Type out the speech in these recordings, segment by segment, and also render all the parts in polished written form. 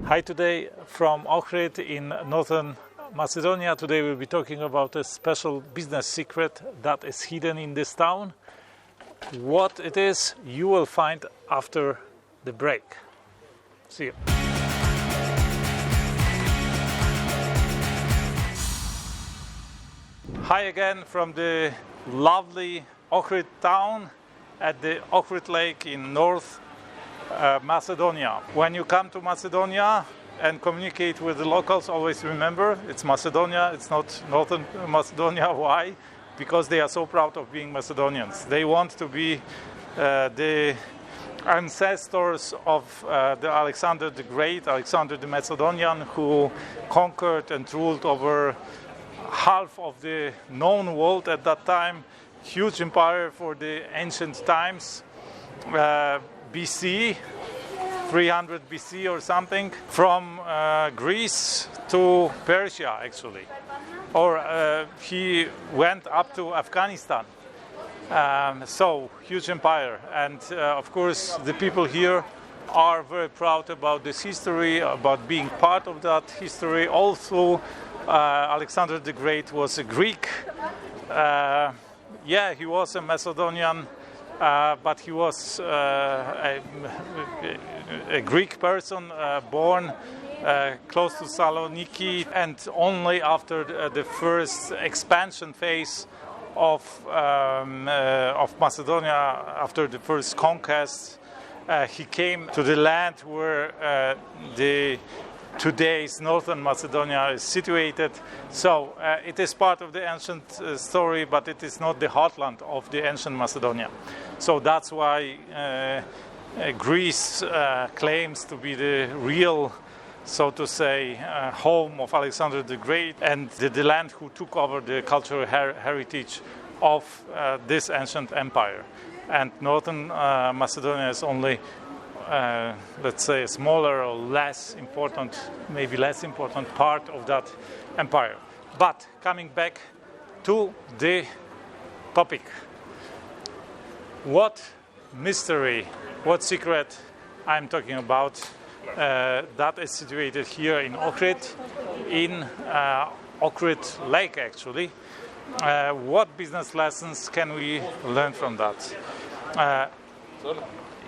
Hi, today from Ohrid in northern Macedonia. Today we'll be talking about a special business secret that is hidden in this town. What it is, you will find after the break. See you. Hi again from the lovely Ohrid town at the Ohrid Lake in North Macedonia. When you come to Macedonia and communicate with the locals, always remember it's Macedonia, it's not Northern Macedonia. Why? Because they are so proud of being Macedonians. They want to be the ancestors of the Alexander the Great, Alexander the Macedonian, who conquered and ruled over half of the known world at that time. Huge empire for the ancient times. BC, 300 BC or something, from Greece to Persia actually. Or he went up to Afghanistan. So, huge empire. And of course, the people here are very proud about this history, about being part of that history. Also, Alexander the Great was a Greek. He was a Macedonian. But he was a Greek person, born close to Saloniki, and only after the first expansion phase of Macedonia, after the first conquest, he came to the land where today's northern Macedonia is situated. So it is part of the ancient story, but it is not the heartland of the ancient Macedonia. So that's why Greece claims to be the real, so to say, home of Alexander the Great, and the land who took over the cultural heritage of this ancient empire. And northern Macedonia is only let's say a smaller or less important, maybe less important part of that empire. But coming back to the topic, what mystery, what secret I'm talking about that is situated here in Ohrid, in Ohrid Lake actually. What business lessons can we learn from that?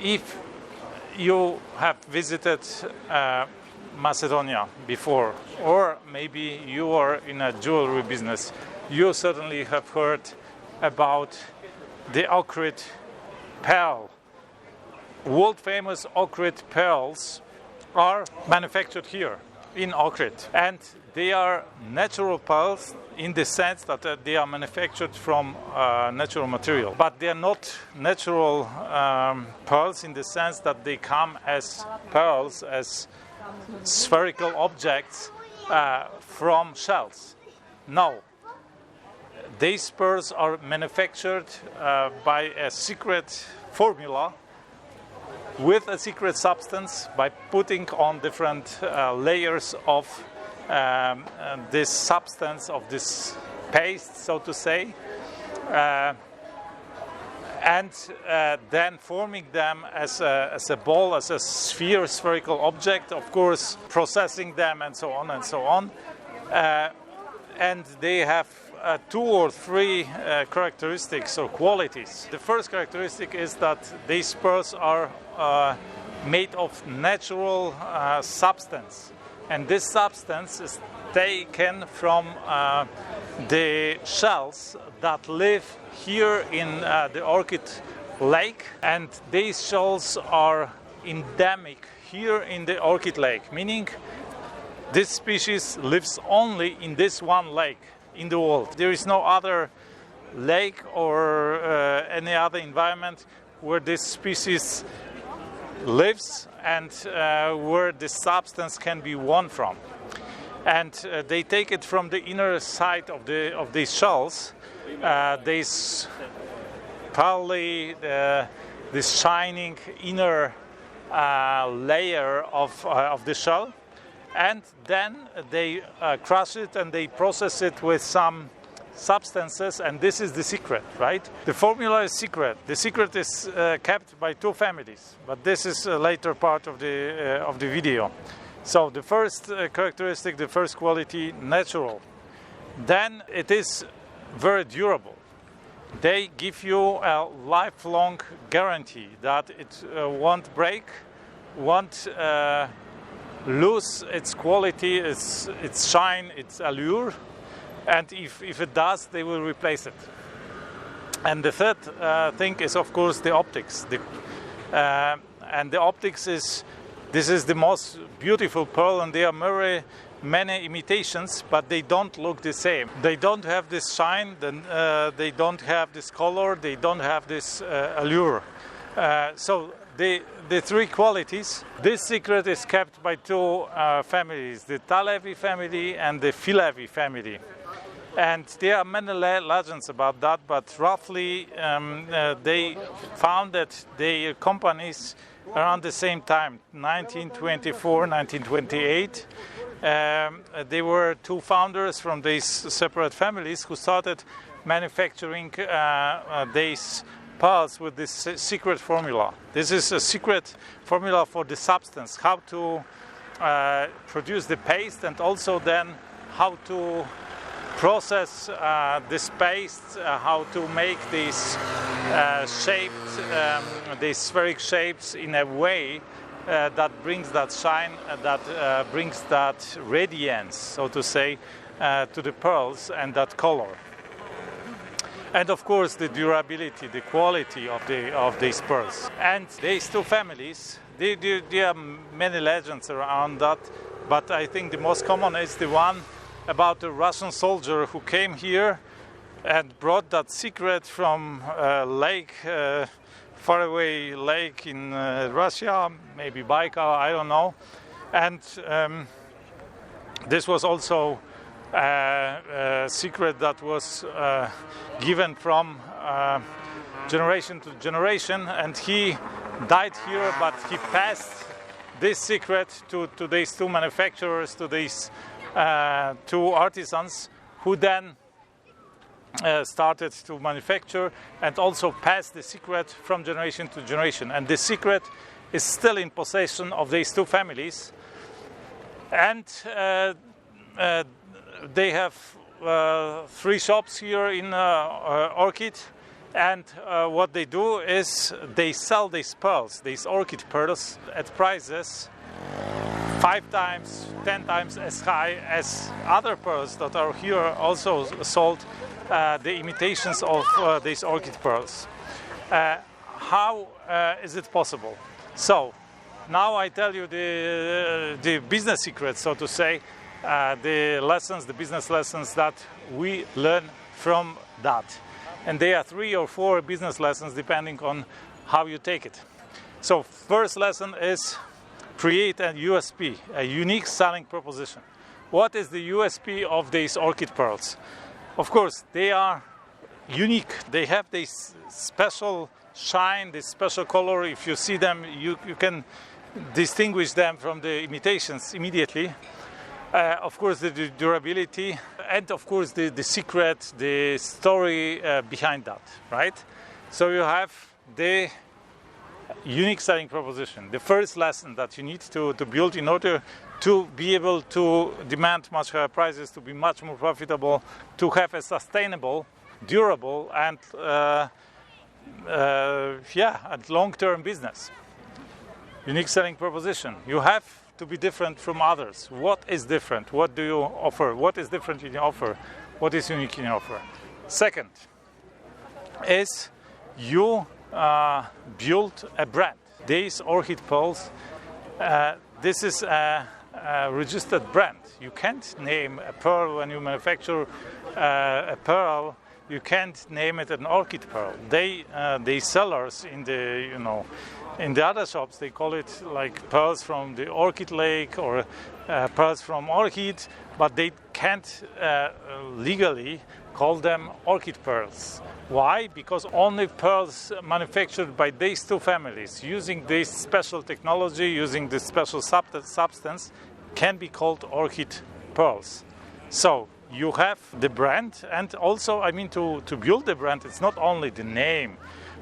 If you have visited Macedonia before, or maybe you are in a jewelry business, you certainly have heard about the Ohrid pearl. World famous Ohrid pearls are manufactured here in Ohrid, and they are natural pearls in the sense that they are manufactured from natural material. But they are not natural pearls in the sense that they come as pearls, as spherical objects from shells. No. These pearls are manufactured by a secret formula with a secret substance, by putting on different layers of this substance, of this paste, so to say, and then forming them as a ball, as a spherical object, of course, processing them and so on and so on. And they have 2 or 3 characteristics or qualities. The first characteristic is that these pearls are made of natural substance. And this substance is taken from the shells that live here in the Ohrid Lake. And these shells are endemic here in the Ohrid Lake, meaning this species lives only in this one lake in the world. There is no other lake or any other environment where this species lives and where the substance can be won from. And they take it from the inner side of these shells, this pearly, this shining inner layer of the shell, and then they crush it and they process it with some substances, and this is the secret, right? The formula is secret. The secret is kept by 2 families, but this is a later part of the video. So the first characteristic, the first quality, natural. Then it is very durable. They give you a lifelong guarantee that it won't break, won't lose its quality, its shine, its allure, and if it does, they will replace it. And the third thing is, of course, the optics. And the optics this is the most beautiful pearl, and there are many imitations, but they don't look the same. They don't have this shine, they don't have this color, they don't have this allure. So the three qualities. This secret is kept by two families, the Talevi family and the Filevi family. And there are many legends about that, but roughly they founded their companies around the same time, 1924, 1928. They were two founders from these separate families who started manufacturing these pearls with this secret formula. This is a secret formula for the substance, how to produce the paste, and also then how to process this paste, how to make these these spheric shapes in a way that brings that shine, that brings that radiance, so to say, to the pearls, and that color. And of course the durability, the quality of these pearls. And these two families, there are many legends around that, but I think the most common is the one about a Russian soldier who came here and brought that secret from a lake, faraway lake in Russia, maybe Baikal, I don't know. And this was also a secret that was given from generation to generation, and he died here, but he passed this secret to these two manufacturers, to these two artisans, who then started to manufacture and also passed the secret from generation to generation. And the secret is still in possession of these two families, and they have 3 shops here in Ohrid. And what they do is they sell these pearls, these orchid pearls, at prices 5 times, 10 times as high as other pearls that are here also sold, the imitations of these orchid pearls. How is it possible? So now I tell you the business secrets, so to say, the lessons, the business lessons that we learn from that. And there are 3 or 4 business lessons depending on how you take it. So first lesson is create a USP, a unique selling proposition. What is the USP of these orchid pearls? Of course, they are unique. They have this special shine, this special color. If you see them, you can distinguish them from the imitations immediately. Of course, the durability, and of course the secret, the story behind that, right? So you have the unique selling proposition. The first lesson that you need to build in order to be able to demand much higher prices, to be much more profitable, to have a sustainable, durable, and long-term business. Unique selling proposition. You have to be different from others. What is different? What do you offer? What is different in your offer? What is unique in your offer? Second is you build a brand. These orchid pearls, this is a registered brand. You can't name a pearl when you manufacture a pearl. You can't name it an orchid pearl. The sellers in the in the other shops, they call it like pearls from the orchid lake or pearls from Ohrid, but they can't legally call them orchid pearls. Why? Because only pearls manufactured by these two families using this special technology, using this special substance, can be called orchid pearls. So you have the brand, and also, to build the brand, it's not only the name,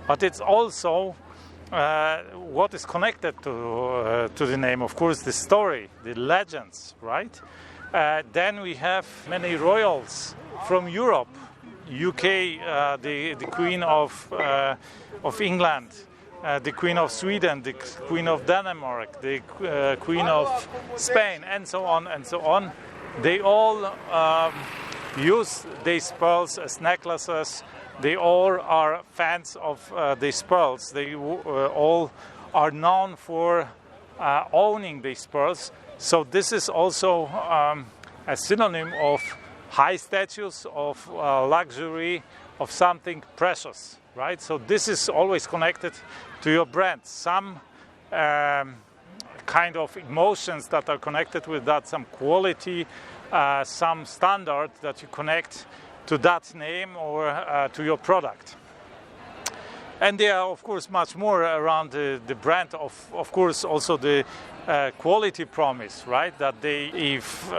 but it's also what is connected to the name? Of course, the story, the legends, right? Then we have many royals from Europe, UK, the Queen of England, the Queen of Sweden, the Queen of Denmark, the Queen of Spain, and so on and so on. They all use these pearls as necklaces. They all are fans of these pearls. They all are known for owning these pearls. So this is also a synonym of high status, of luxury, of something precious, right? So this is always connected to your brand. Some kind of emotions that are connected with that, some quality, some standard that you connect to that name or to your product. And there are, of course, much more around the brand. Of course, also the quality promise, right? That if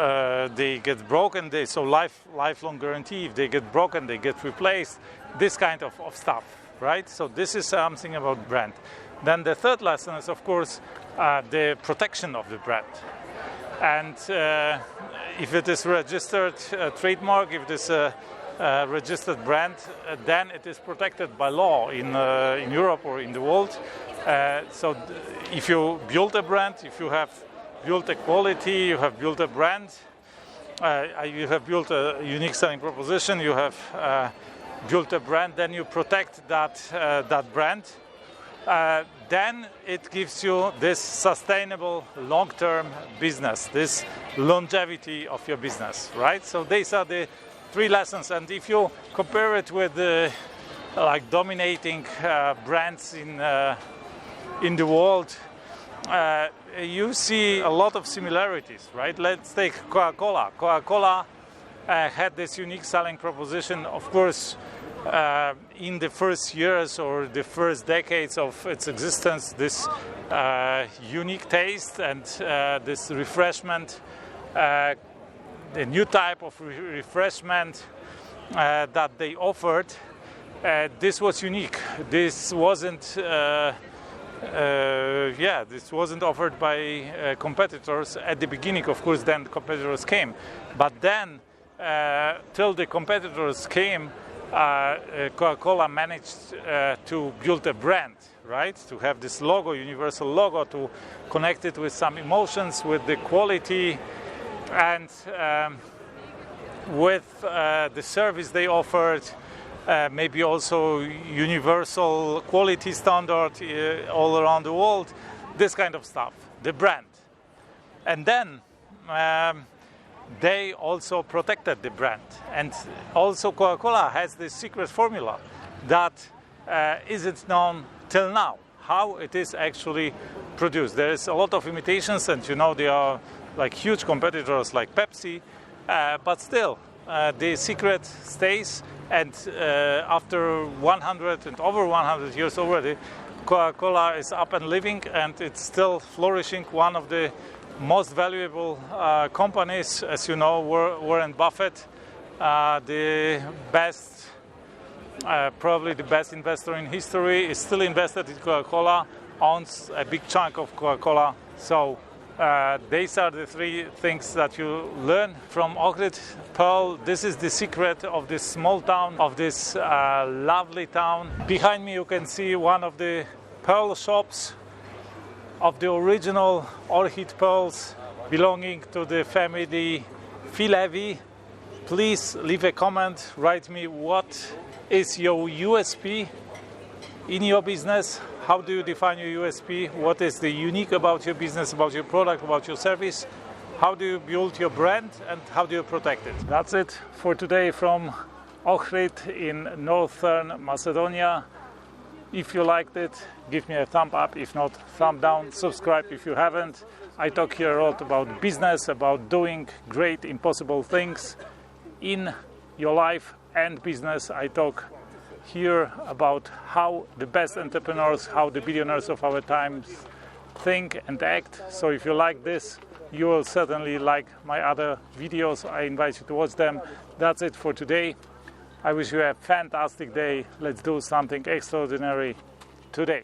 they get broken, so lifelong guarantee. If they get broken, they get replaced. This kind of stuff, right? So this is something about brand. Then the third lesson is, of course, the protection of the brand. And if it is registered trademark, if it is a registered brand, then it is protected by law in Europe or in the world. So if you build a brand, if you have built a quality, you have built a brand, you have built a unique selling proposition, you have built a brand, then you protect that brand. Then it gives you this sustainable long-term business, this longevity of your business, right? So these are the three lessons, and if you compare it with like dominating brands in the world, you see a lot of similarities, right? Let's take Coca-Cola. Coca-Cola had this unique selling proposition, of course, in the first years or the first decades of its existence, this unique taste and this refreshment, the new type of refreshment that they offered, this was unique. This wasn't, this wasn't offered by competitors at the beginning. Of course, then competitors came, but then till the competitors came, Coca-Cola managed to build a brand, right? To have this logo, universal logo, to connect it with some emotions, with the quality, and with the service they offered, maybe also universal quality standard all around the world, this kind of stuff, the brand. And then they also protected the brand. And also Coca-Cola has this secret formula that isn't known till now, how it is actually produced. There is a lot of imitations, and there are like huge competitors like Pepsi, but still the secret stays, and after 100 and over 100 years already, Coca-Cola is up and living, and it's still flourishing. One of the most valuable companies, as you know, Warren Buffett, the best, probably the best investor in history, is still invested in Coca-Cola, owns a big chunk of Coca-Cola. So these are the three things that you learn from Ohrid Pearl. This is the secret of this small town, of this lovely town. Behind me you can see one of the pearl shops of the original Ohrid pearls belonging to the family Filevi. Please leave a comment, write me what is your USP in your business. How do you define your USP? What is the unique about your business, about your product, about your service? How do you build your brand, and how do you protect it? That's it for today from Ohrid in northern Macedonia. If you liked it, give me a thumb up. If not, thumb down. Subscribe if you haven't. I talk here a lot about business, about doing great, impossible things in your life and business. I talk here about how the best entrepreneurs, how the billionaires of our times think and act. So if you like this, you will certainly like my other videos. I invite you to watch them. That's it for today. I wish you a fantastic day. Let's do something extraordinary today.